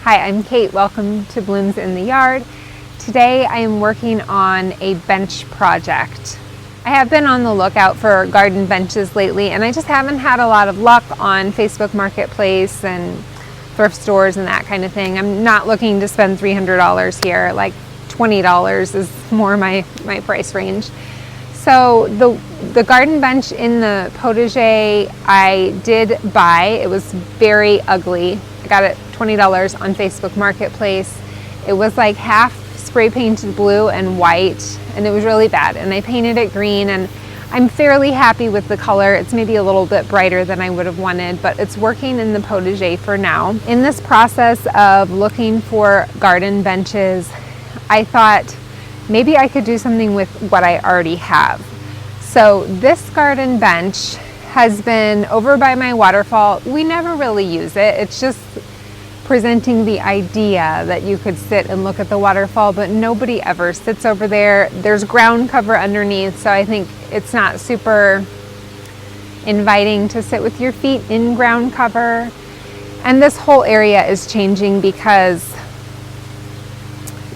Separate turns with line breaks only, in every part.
Hi, I'm Kate. Welcome to Blooms in the Yard. Today I am working on a bench project. I have been on the lookout for garden benches lately, and I just haven't had a lot of luck on Facebook Marketplace and thrift stores and that kind of thing. I'm not looking to spend $300 here, like $20 is more my price range. So the garden bench in the potager I did buy. It was very ugly. I got it $20 on Facebook Marketplace. It was like half spray painted blue and white, and it was really bad. And I painted it green, and I'm fairly happy with the color. It's maybe a little bit brighter than I would have wanted, but it's working in the potager for now. In this process of looking for garden benches, I thought maybe I could do something with what I already have. So this garden bench has been over by my waterfall. We never really use it. It's just presenting the idea that you could sit and look at the waterfall, but nobody ever sits over there. There's ground cover underneath, so I think it's not super inviting to sit with your feet in ground cover. And this whole area is changing because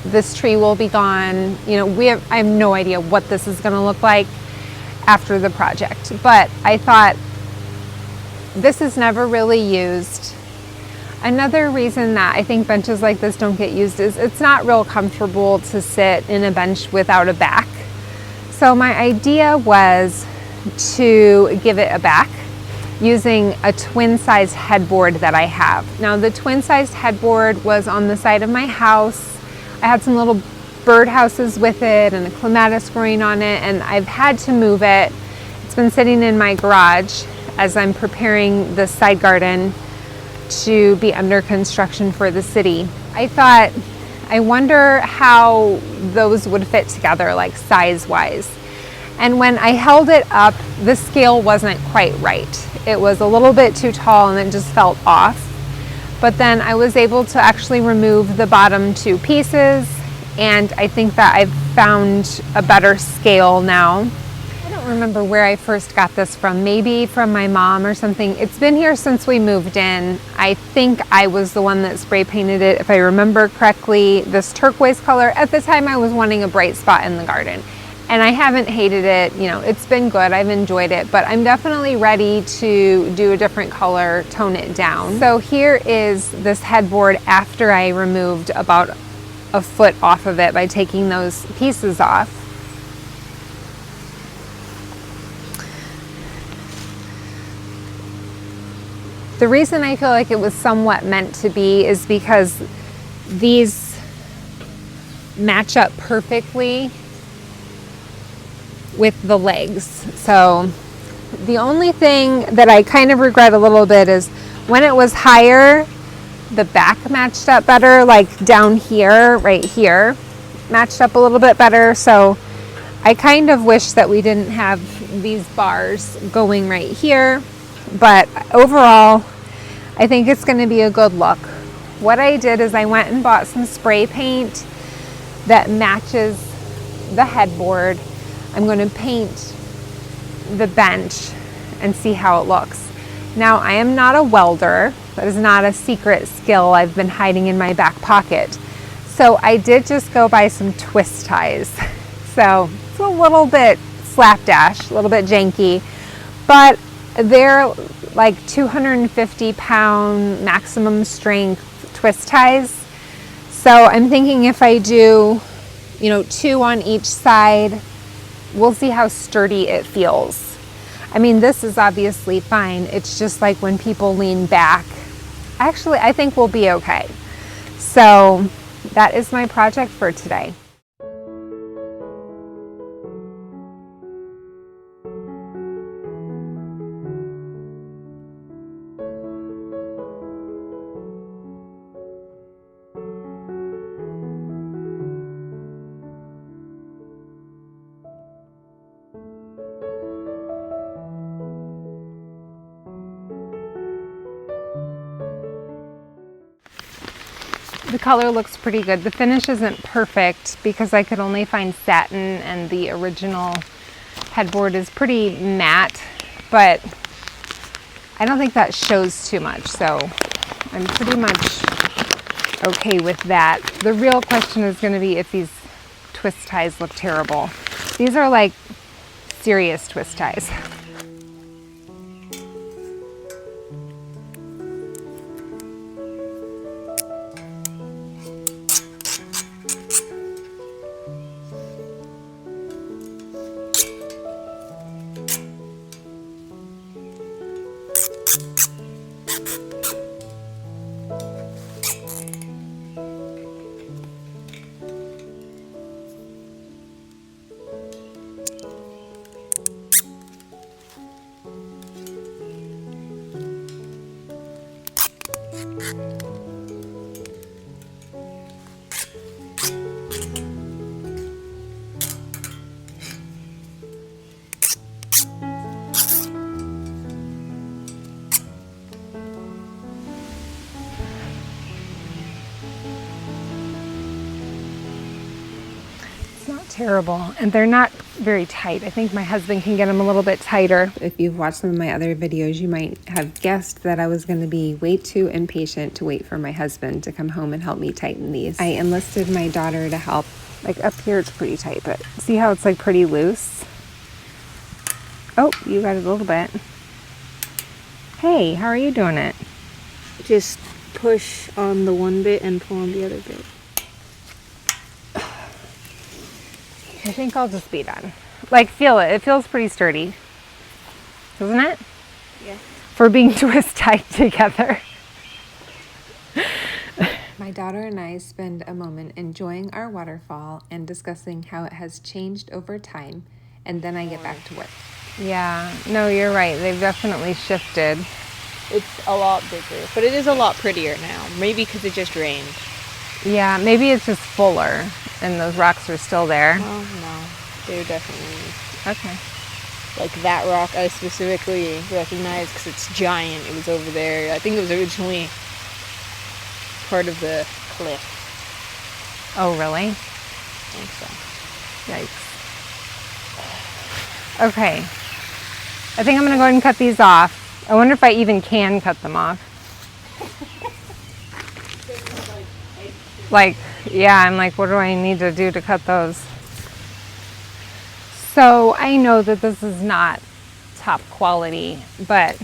this tree will be gone. You know, I have no idea what this is going to look like after the project, but I thought this is never really used. Another reason that I think benches like this don't get used is it's not real comfortable to sit in a bench without a back. So my idea was to give it a back using a twin-sized headboard that I have. Now the twin-sized headboard was on the side of my house. I had some little bird houses with it and a clematis growing on it, and I've had to move it. It's been sitting in my garage as I'm preparing the side garden to be under construction for the city. I thought, I wonder how those would fit together, like size-wise. And when I held it up, the scale wasn't quite right. It was a little bit too tall and it just felt off. But then I was able to actually remove the bottom two pieces, and I think that I've found a better scale now. I don't remember where I first got this from, maybe from my mom or something. It's been here since we moved in. I think I was the one that spray painted it, if I remember correctly, this turquoise color. At the time I was wanting a bright spot in the garden, and I haven't hated it. You know, it's been good, I've enjoyed it, but I'm definitely ready to do a different color, tone it down. So here is this headboard after I removed about a foot off of it by taking those pieces off. The reason I feel like it was somewhat meant to be is because these match up perfectly with the legs. So the only thing that I kind of regret a little bit is when it was higher, the back matched up better, like down here, right here, matched up a little bit better. So I kind of wish that we didn't have these bars going right here, but overall, I think it's going to be a good look. What I did is I went and bought some spray paint that matches the headboard. I'm going to paint the bench and see how it looks. Now, I am not a welder. That is not a secret skill I've been hiding in my back pocket. So I did just go buy some twist ties. So it's a little bit slapdash, a little bit janky, but they're like 250-pound maximum strength twist ties. So I'm thinking if I do, you know, 2 on each side, we'll see how sturdy it feels. I mean, this is obviously fine. It's just like when people lean back. Actually, I think we'll be okay. So that is my project for today. The color looks pretty good. The finish isn't perfect because I could only find satin, and the original headboard is pretty matte, but I don't think that shows too much, so I'm pretty much okay with that. The real question is going to be if these twist ties look terrible. These are like serious twist ties. Terrible, and they're not very tight. I think my husband can get them a little bit tighter. If you've watched some of my other videos, you might have guessed that I was going to be way too impatient to wait for my husband to come home and help me tighten these. I enlisted my daughter to help. Like up here it's pretty tight, but see how it's like pretty loose? Oh, you got it a little bit. Hey, how are you doing it?
Just push on the one bit and pull on the other bit.
I think I'll just be done. Like, feel it. It feels pretty sturdy. Doesn't it?
Yeah.
For being twist tied together. My daughter and I spend a moment enjoying our waterfall and discussing how it has changed over time, and then I get back to work. Yeah, no, you're right. They've definitely shifted.
It's a lot bigger, but it is a lot prettier now. Maybe because it just rained.
Yeah, maybe it's just fuller and those rocks are still there.
Oh, no. They're definitely...
Okay.
Like that rock I specifically recognized because it's giant. It was over there. I think it was originally part of the cliff.
Oh, really?
I think so.
Yikes. Okay. I think I'm going to go ahead and cut these off. I wonder if I even can cut them off. Like, yeah, I'm like, what do I need to do to cut those? So I know that this is not top quality, but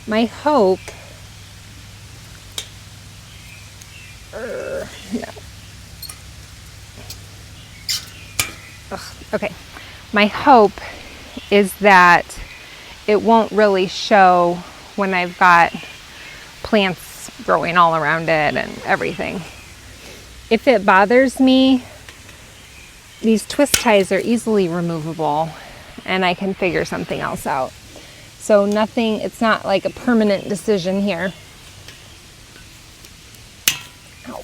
my hope, no. Okay, my hope is that it won't really show when I've got plants growing all around it and everything. If it bothers me, these twist ties are easily removable and I can figure something else out. So nothing, it's not like a permanent decision here. Ow.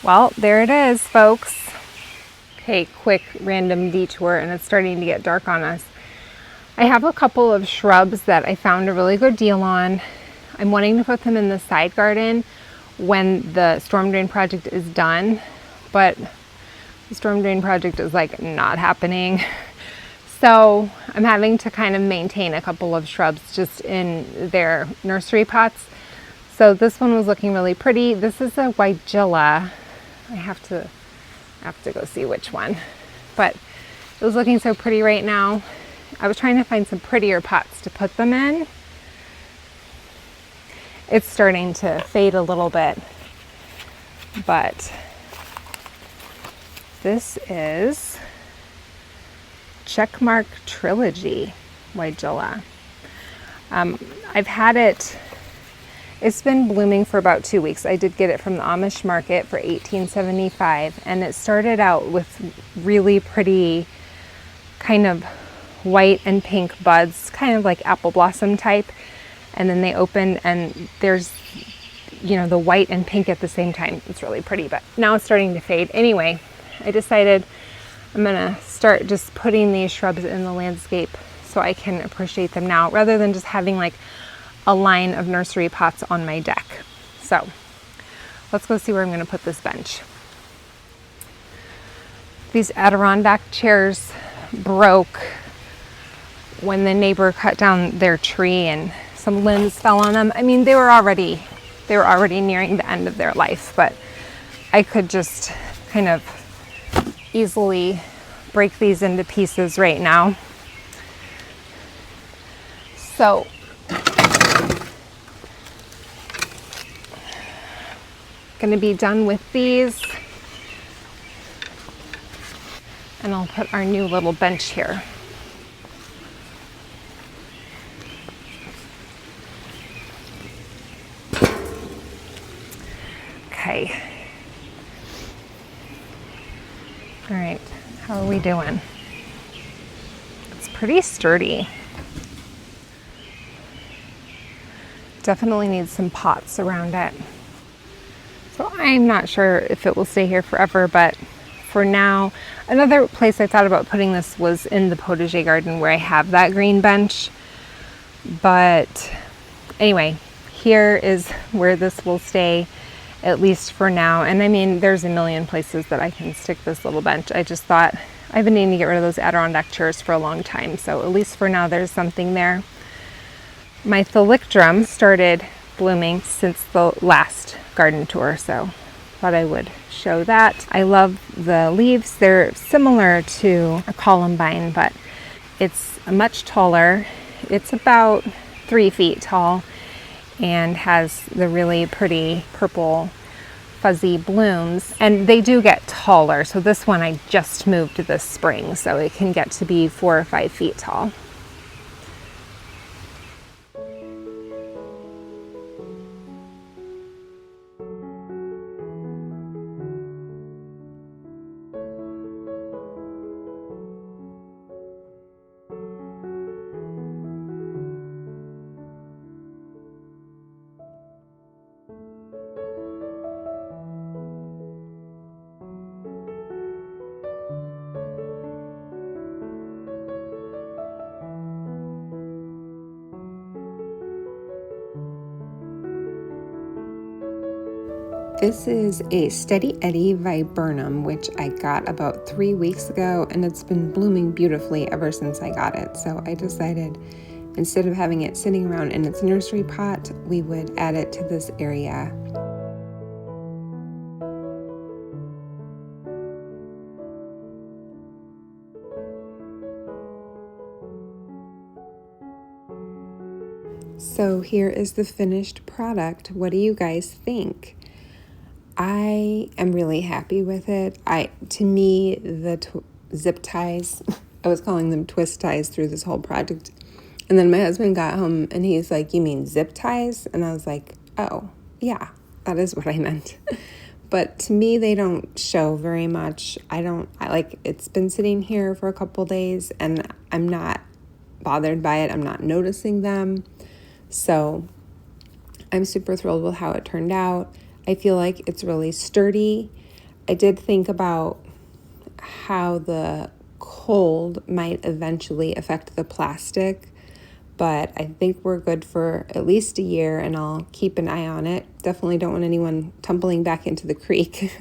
Well, there it is, folks. Okay, quick random detour, and it's starting to get dark on us. I have a couple of shrubs that I found a really good deal on. I'm wanting to put them in the side garden when the storm drain project is done, but the storm drain project is like not happening. So I'm having to kind of maintain a couple of shrubs just in their nursery pots. So this one was looking really pretty. This is a Weigela. I have to go see which one, but it was looking so pretty right now. I was trying to find some prettier pots to put them in. It's starting to fade a little bit, but this is Czechmark Trilogy Weigela. I've had it, it's been blooming for about 2 weeks. I did get it from the Amish market for $18.75, and it started out with really pretty kind of white and pink buds, kind of like apple blossom type, and then they opened and there's, you know, the white and pink at the same time. It's really pretty, but now it's starting to fade. Anyway, I decided I'm gonna start just putting these shrubs in the landscape so I can appreciate them now, rather than just having like a line of nursery pots on my deck. So let's go see where I'm gonna put this bench. These Adirondack chairs broke when the neighbor cut down their tree and some limbs fell on them. I mean, they were already nearing the end of their life, but I could just kind of easily break these into pieces right now. So gonna be done with these, and I'll put our new little bench here. Okay. All right, how are we doing? It's pretty sturdy. Definitely needs some pots around it. So I'm not sure if it will stay here forever, but for now, another place I thought about putting this was in the potager garden where I have that green bench. But anyway, here is where this will stay, at least for now. And I mean, there's a million places that I can stick this little bench. I just thought I've been needing to get rid of those Adirondack chairs for a long time. So at least for now, there's something there. My thalictrum started blooming since the last garden tour, so thought I would show that. I love the leaves. They're similar to a columbine, but it's much taller. It's about 3 feet tall and has the really pretty purple fuzzy blooms, and they do get taller. So this one I just moved this spring, so it can get to be 4 or 5 feet tall. This is a Steady Eddie viburnum, which I got about 3 weeks ago, and it's been blooming beautifully ever since I got it. So I decided instead of having it sitting around in its nursery pot, we would add it to this area. So here is the finished product. What do you guys think? I am really happy with it. To me, the zip ties, I was calling them twist ties through this whole project. And then my husband got home and he's like, "You mean zip ties?" And I was like, "Oh, yeah, that is what I meant." But to me, they don't show very much. It's been sitting here for a couple days and I'm not bothered by it. I'm not noticing them. So I'm super thrilled with how it turned out. I feel like it's really sturdy. I did think about how the cold might eventually affect the plastic, but I think we're good for at least a year and I'll keep an eye on it. Definitely don't want anyone tumbling back into the creek.